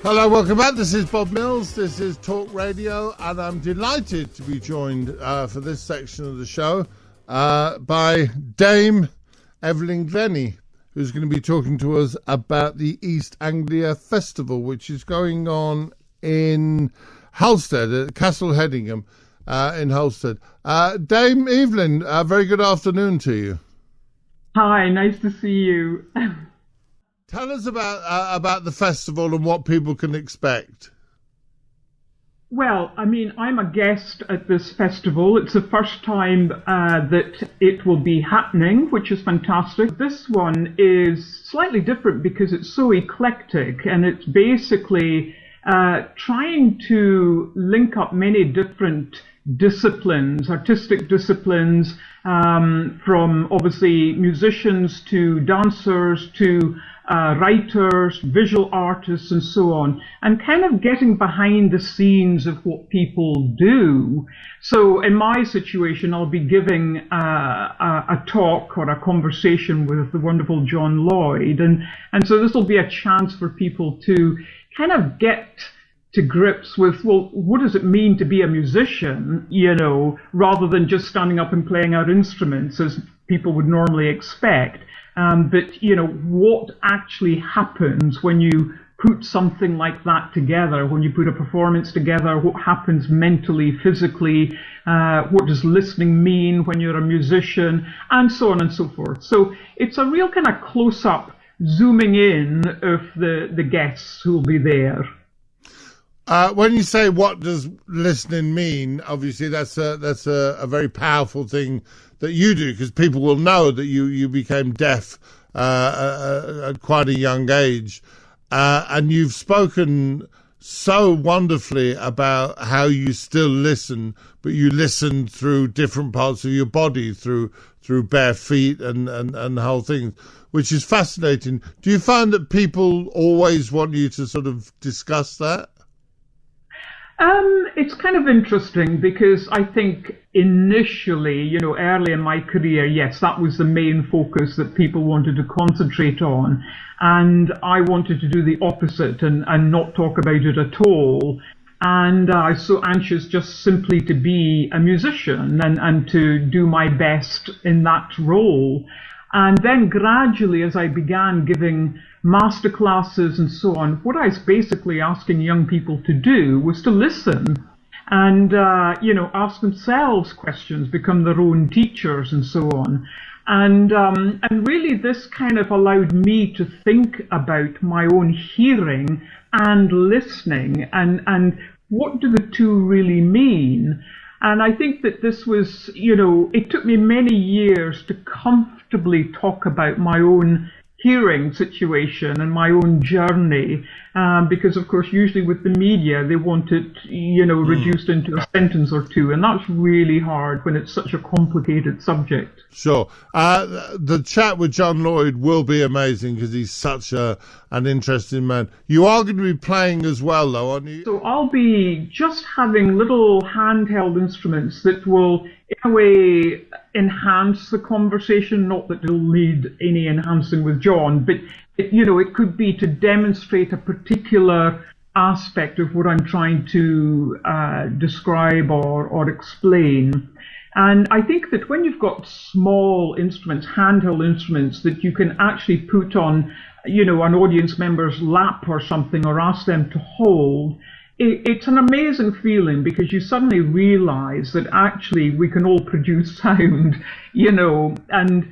Hello, welcome back. This is Bob Mills. This is Talk Radio, and I'm delighted to be joined for this section of the show by Dame Evelyn Glennie, who's going to be talking to us about the East Anglia Festival, which is going on in Halstead, at Castle Hedingham in Halstead. Dame Evelyn, very good afternoon to you. Hi, nice to see you. Tell us about the festival and what people can expect. Well, I mean, I'm a guest at this festival. It's the first time that it will be happening, which is fantastic. This one is slightly different because it's so eclectic, and it's basically trying to link up many different disciplines, artistic disciplines, from obviously musicians to dancers to writers, visual artists, and so on, and kind of getting behind the scenes of what people do. So in my situation, I'll be giving a talk or a conversation with the wonderful John Lloyd, and so this will be a chance for people to kind of get to grips with, well, what does it mean to be a musician, you know, rather than just standing up and playing out instruments as people would normally expect. But, you know, what actually happens when you put something like that together, when you put a performance together, what happens mentally, physically, what does listening mean when you're a musician, and so on and so forth. So it's a real kind of close-up zooming in of the guests who will be there. When you say what does listening mean, obviously that's a very powerful thing that you do, because people will know that you became deaf at quite a young age, and you've spoken so wonderfully about how you still listen, but you listen through different parts of your body, through bare feet and whole things, which is fascinating. Do you find that people always want you to sort of discuss that? It's kind of interesting because I think initially, you know, early in my career, yes, that was the main focus that people wanted to concentrate on. And I wanted to do the opposite and not talk about it at all. And I was so anxious just simply to be a musician and to do my best in that role. And then gradually, as I began giving master classes and so on, what I was basically asking young people to do was to listen and, you know, ask themselves questions, become their own teachers and so on. And really this kind of allowed me to think about my own hearing and listening and what do the two really mean. And I think that this was, you know, it took me many years to comfortably talk about my own hearing situation and my own journey, because of course usually with the media they want it, you know, reduced into a sentence or two, and that's really hard when it's such a complicated subject. Sure. The chat with John Lloyd will be amazing because he's such an interesting man. You are going to be playing as well, though, aren't you? So I'll be just having little handheld instruments that will, in a way, enhance the conversation. Not that it'll need any enhancing with John, but you know, it could be to demonstrate a particular aspect of what I'm trying to describe or explain. And I think that when you've got small instruments, handheld instruments that you can actually put on, you know, an audience member's lap or something, or ask them to hold, it's an amazing feeling because you suddenly realize that actually we can all produce sound, you know, and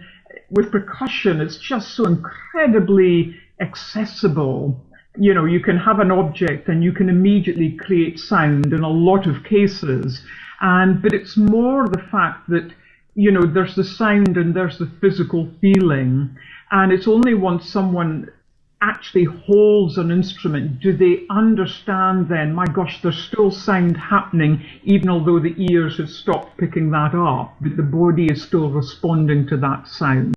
with percussion, it's just so incredibly accessible. You know, you can have an object and you can immediately create sound in a lot of cases. But it's more the fact that, you know, there's the sound and there's the physical feeling. And it's only once someone actually holds an instrument do they understand then, my gosh, there's still sound happening, even although the ears have stopped picking that up, but the body is still responding to that sound.